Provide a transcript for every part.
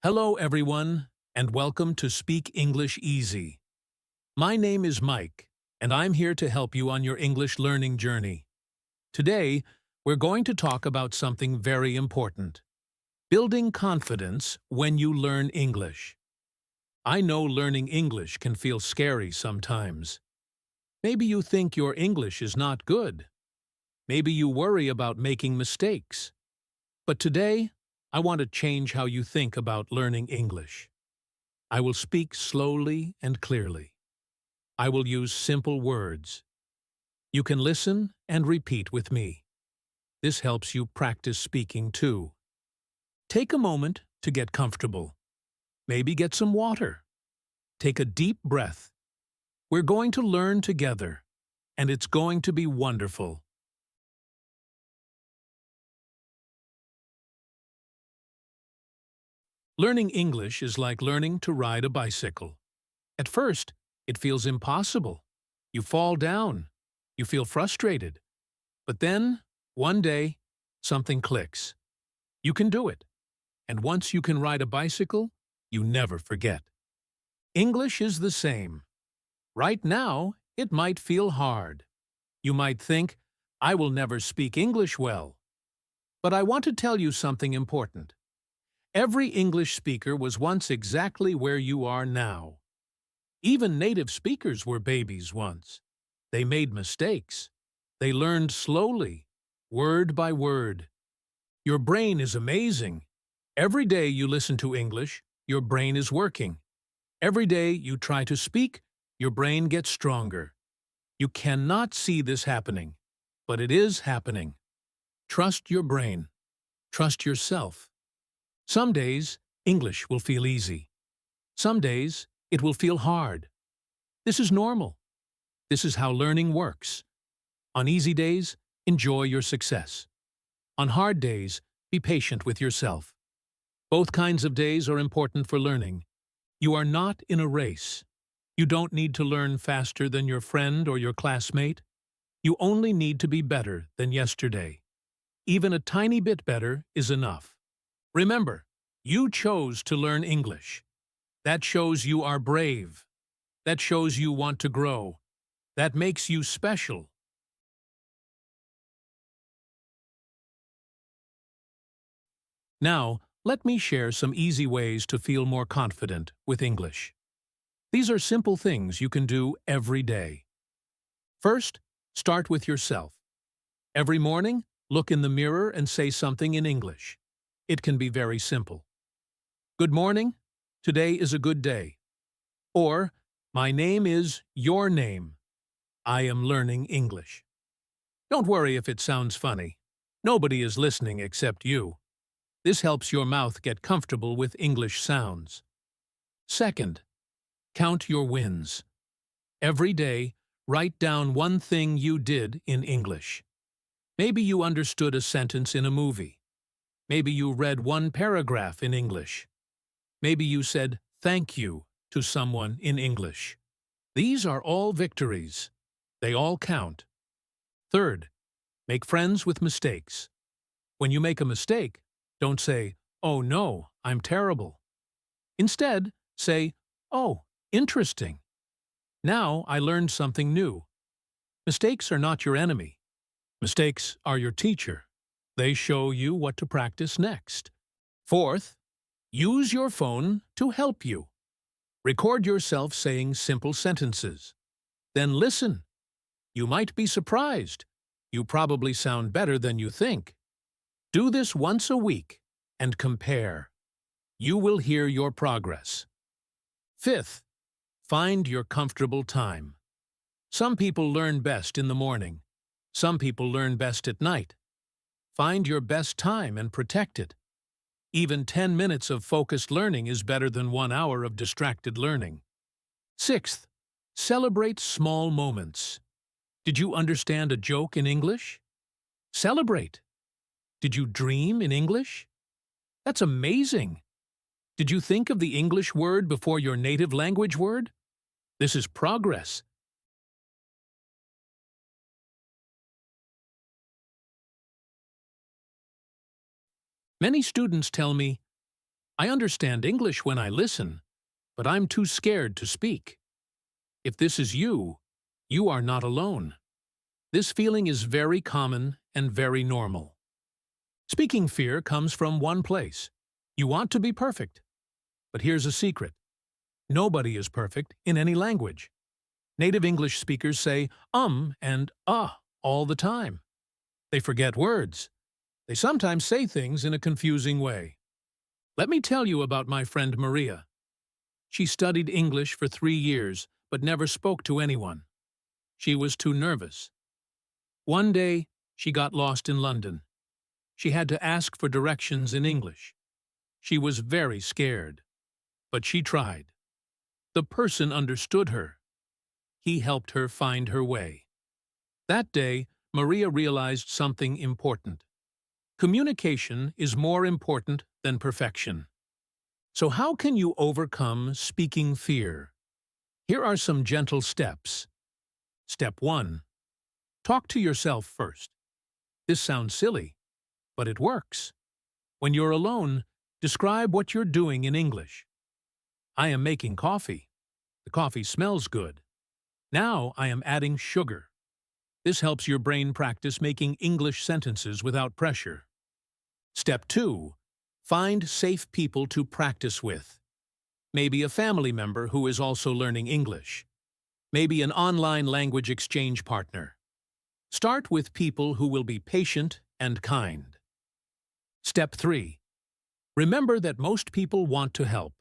Hello, everyone, and welcome to Speak English Easy. My name is Mike, and I'm here to help you on your English learning journey. Today, we're going to talk about something very important: building confidence when you learn English. I know learning English can feel scary sometimes. Maybe you think your English is not good. Maybe you worry about making mistakes. But today, I want to change how you think about learning English. I will speak slowly and clearly. I will use simple words. You can listen and repeat with me. This helps you practice speaking too. Take a moment to get comfortable. Maybe get some water. Take a deep breath. We're going to learn together, and it's going to be wonderful. Learning English is like learning to ride a bicycle. At first, it feels impossible. You fall down. You feel frustrated. But then, one day, something clicks. You can do it. And once you can ride a bicycle, you never forget. English is the same. Right now, it might feel hard. You might think, I will never speak English well. But I want to tell you something important. Every English speaker was once exactly where you are now. Even native speakers were babies once. They made mistakes. They learned slowly, word by word. Your brain is amazing. Every day you listen to English, your brain is working. Every day you try to speak, your brain gets stronger. You cannot see this happening, but it is happening. Trust your brain. Trust yourself. Some days, English will feel easy. Some days, it will feel hard. This is normal. This is how learning works. On easy days, enjoy your success. On hard days, be patient with yourself. Both kinds of days are important for learning. You are not in a race. You don't need to learn faster than your friend or your classmate. You only need to be better than yesterday. Even a tiny bit better is enough. Remember, you chose to learn English. That shows you are brave. That shows you want to grow. That makes you special. Now, let me share some easy ways to feel more confident with English. These are simple things you can do every day. First, start with yourself. Every morning, look in the mirror and say something in English. It can be very simple. Good morning. Today is a good day. Or, my name is your name. I am learning English. Don't worry if it sounds funny. Nobody is listening except you. This helps your mouth get comfortable with English sounds. Second, count your wins. Every day, write down one thing you did in English. Maybe you understood a sentence in a movie. Maybe you read one paragraph in English. Maybe you said thank you to someone in English. These are all victories. They all count. Third, make friends with mistakes. When you make a mistake, don't say, "Oh no, I'm terrible." Instead, say, "Oh, interesting. Now I learned something new." Mistakes are not your enemy. Mistakes are your teacher. They show you what to practice next. Fourth, use your phone to help you. Record yourself saying simple sentences. Then listen. You might be surprised. You probably sound better than you think. Do this once a week and compare. You will hear your progress. Fifth, find your comfortable time. Some people learn best in the morning. Some people learn best at night. Find your best time and protect it. Even 10 minutes of focused learning is better than 1 hour of distracted learning. Sixth, celebrate small moments. Did you understand a joke in English? Celebrate. Did you dream in English? That's amazing. Did you think of the English word before your native language word? This is progress. Many students tell me, I understand English when I listen, but I'm too scared to speak. If this is you, you are not alone. This feeling is very common and very normal. Speaking fear comes from one place. You want to be perfect. But here's a secret. Nobody is perfect in any language. Native English speakers say and all the time. They forget words. They sometimes say things in a confusing way. Let me tell you about my friend Maria. She studied English for 3 years, but never spoke to anyone. She was too nervous. One day, she got lost in London. She had to ask for directions in English. She was very scared, but she tried. The person understood her. He helped her find her way. That day, Maria realized something important. Communication is more important than perfection. So how can you overcome speaking fear? Here are some gentle steps. Step 1. Talk to yourself first. This sounds silly, but it works. When you're alone, describe what you're doing in English. I am making coffee. The coffee smells good. Now I am adding sugar. This helps your brain practice making English sentences without pressure. Step 2. Find safe people to practice with. Maybe a family member who is also learning English. Maybe an online language exchange partner. Start with people who will be patient and kind. Step 3. Remember that most people want to help.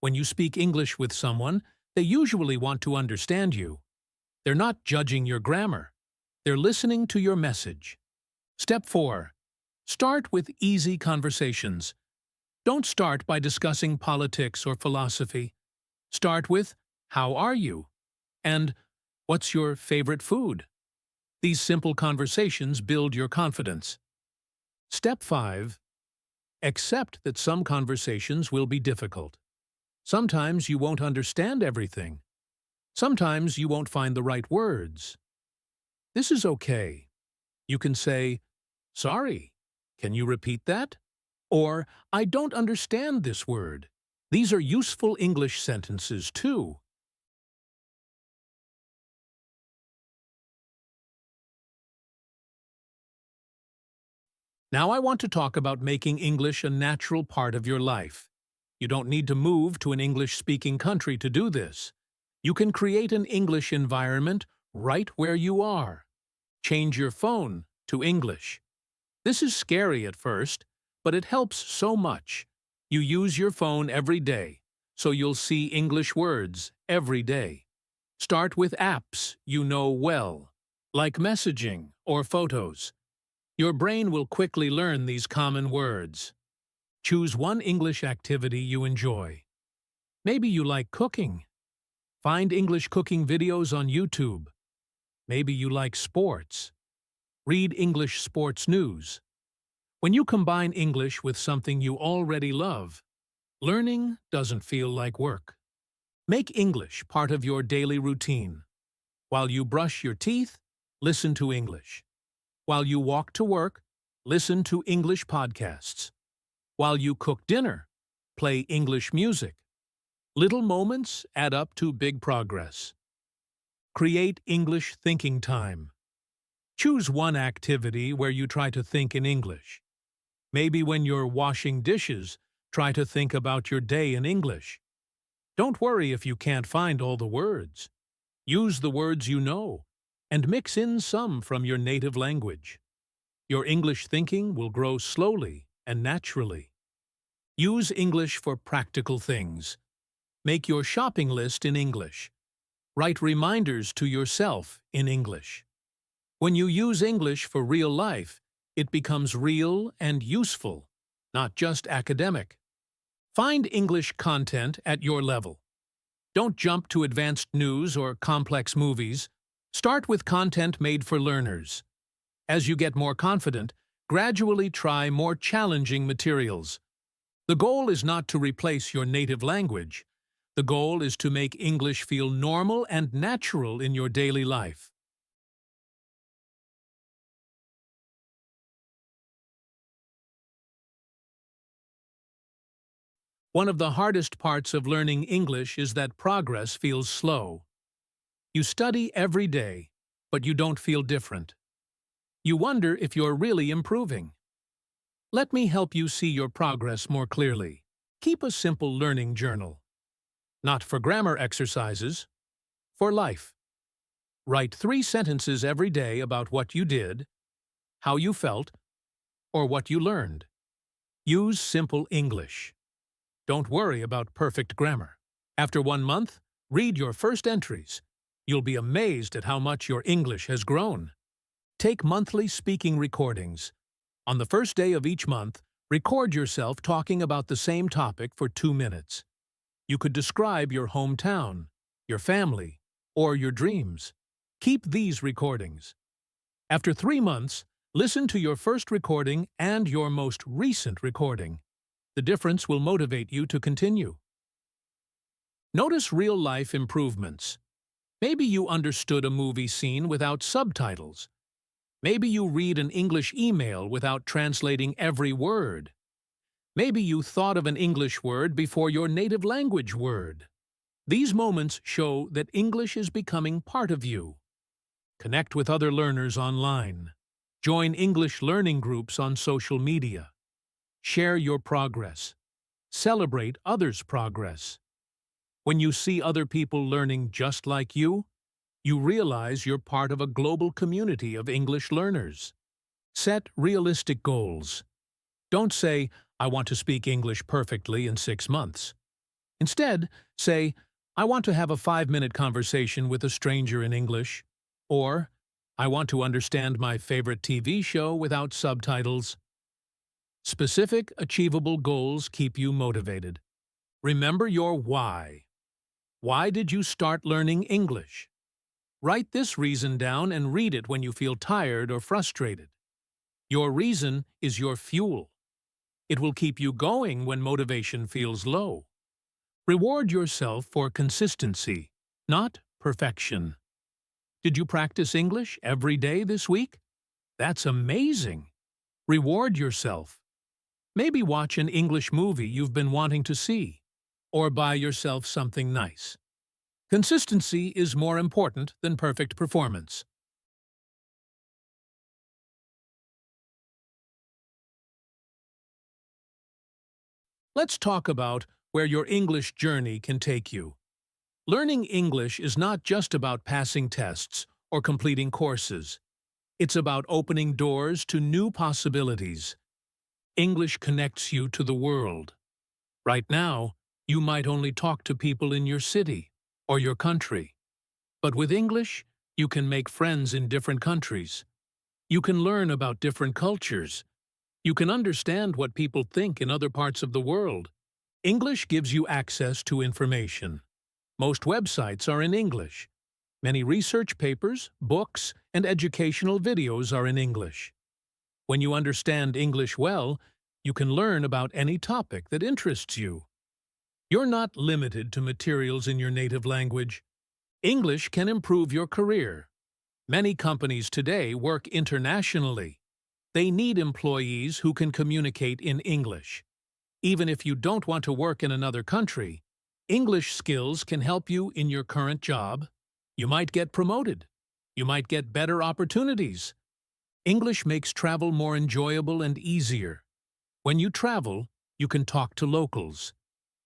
When you speak English with someone, they usually want to understand you. They're not judging your grammar. They're listening to your message. Step 4. Start with easy conversations. Don't start by discussing politics or philosophy. Start with, "How are you?" and "What's your favorite food?" These simple conversations build your confidence. Step 5. Accept that some conversations will be difficult. Sometimes you won't understand everything. Sometimes you won't find the right words. This is okay. You can say, "Sorry, can you repeat that?" Or, "I don't understand this word." These are useful English sentences too. Now I want to talk about making English a natural part of your life. You don't need to move to an English-speaking country to do this. You can create an English environment right where you are. Change your phone to English. This is scary at first, but it helps so much. You use your phone every day, so you'll see English words every day. Start with apps you know well, like messaging or photos. Your brain will quickly learn these common words. Choose one English activity you enjoy. Maybe you like cooking. Find English cooking videos on YouTube. Maybe you like sports. Read English sports news. When you combine English with something you already love, learning doesn't feel like work. Make English part of your daily routine. While you brush your teeth, listen to English. While you walk to work, listen to English podcasts. While you cook dinner, play English music. Little moments add up to big progress. Create English thinking time. Choose one activity where you try to think in English. Maybe when you're washing dishes, try to think about your day in English. Don't worry if you can't find all the words. Use the words you know, and mix in some from your native language. Your English thinking will grow slowly and naturally. Use English for practical things. Make your shopping list in English. Write reminders to yourself in English. When you use English for real life, it becomes real and useful, not just academic. Find English content at your level. Don't jump to advanced news or complex movies. Start with content made for learners. As you get more confident, gradually try more challenging materials. The goal is not to replace your native language. The goal is to make English feel normal and natural in your daily life. One of the hardest parts of learning English is that progress feels slow. You study every day, but you don't feel different. You wonder if you're really improving. Let me help you see your progress more clearly. Keep a simple learning journal. Not for grammar exercises, for life. Write 3 sentences every day about what you did, how you felt, or what you learned. Use simple English. Don't worry about perfect grammar. After 1 month, read your first entries. You'll be amazed at how much your English has grown. Take monthly speaking recordings. On the first day of each month, record yourself talking about the same topic for 2 minutes. You could describe your hometown, your family, or your dreams. Keep these recordings. After 3 months, listen to your first recording and your most recent recording. The difference will motivate you to continue. Notice real-life improvements. Maybe you understood a movie scene without subtitles. Maybe you read an English email without translating every word. Maybe you thought of an English word before your native language word. These moments show that English is becoming part of you. Connect with other learners online. Join English learning groups on social media. Share your progress. Celebrate others' progress. When you see other people learning just like you realize you're part of a global community of English learners. Set realistic goals. Don't say, "I want to speak English perfectly in 6 months." Instead, say, "I want to have a 5-minute conversation with a stranger in English," or "I want to understand my favorite TV show without subtitles." Specific, achievable goals keep you motivated. Remember your why. Why did you start learning English? Write this reason down and read it when you feel tired or frustrated. Your reason is your fuel. It will keep you going when motivation feels low. Reward yourself for consistency, not perfection. Did you practice English every day this week? That's amazing! Reward yourself. Maybe watch an English movie you've been wanting to see, or buy yourself something nice. Consistency is more important than perfect performance. Let's talk about where your English journey can take you. Learning English is not just about passing tests or completing courses. It's about opening doors to new possibilities. English connects you to the world. Right now, you might only talk to people in your city or your country. But with English, you can make friends in different countries. You can learn about different cultures. You can understand what people think in other parts of the world. English gives you access to information. Most websites are in English. Many research papers, books, and educational videos are in English. When you understand English well, you can learn about any topic that interests you. You're not limited to materials in your native language. English can improve your career. Many companies today work internationally. They need employees who can communicate in English. Even if you don't want to work in another country, English skills can help you in your current job. You might get promoted. You might get better opportunities. English makes travel more enjoyable and easier. When you travel, you can talk to locals.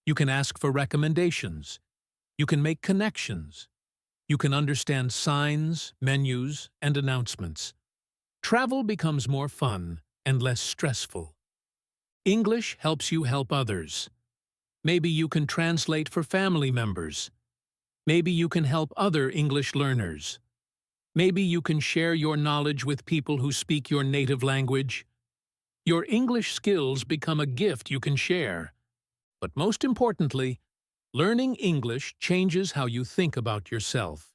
You can ask for recommendations. You can make connections. You can understand signs, menus, and announcements. Travel becomes more fun and less stressful. English helps you help others. Maybe you can translate for family members. Maybe you can help other English learners. Maybe you can share your knowledge with people who speak your native language. Your English skills become a gift you can share. But most importantly, learning English changes how you think about yourself.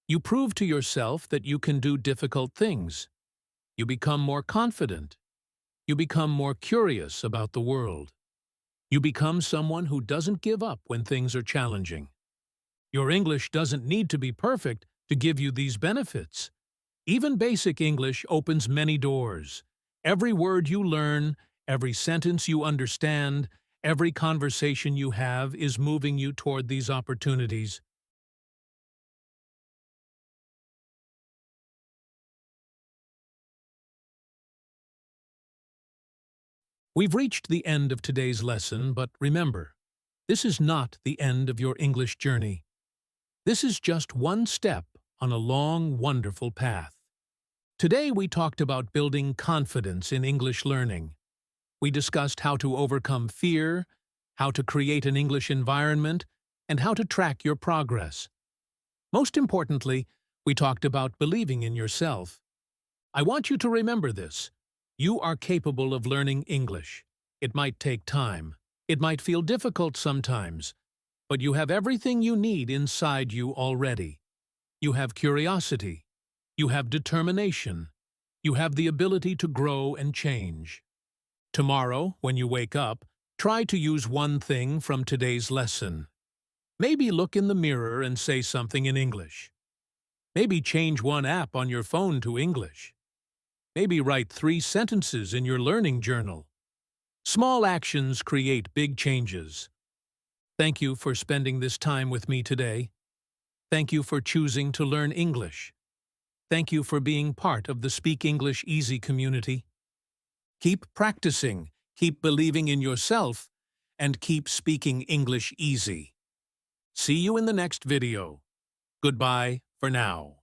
You prove to yourself that you can do difficult things. You become more confident. You become more curious about the world. You become someone who doesn't give up when things are challenging. Your English doesn't need to be perfect to give you these benefits. Even basic English opens many doors. Every word you learn, every sentence you understand, Every conversation you have is moving you toward these opportunities. We've reached the end of today's lesson, but remember, this is not the end of your English journey. This is just one step on a long, wonderful path. Today we talked about building confidence in English learning. We discussed how to overcome fear, how to create an English environment, and how to track your progress. Most importantly, we talked about believing in yourself. I want you to remember this. You are capable of learning English. It might take time. It might feel difficult sometimes, but you have everything you need inside you already. You have curiosity. You have determination. You have the ability to grow and change. Tomorrow, when you wake up, try to use one thing from today's lesson. Maybe look in the mirror and say something in English. Maybe change one app on your phone to English. Maybe write 3 sentences in your learning journal. Small actions create big changes. Thank you for spending this time with me today. Thank you for choosing to learn English. Thank you for being part of the Speak English Easy community. Keep practicing, keep believing in yourself, and keep speaking English easy. See you in the next video. Goodbye for now.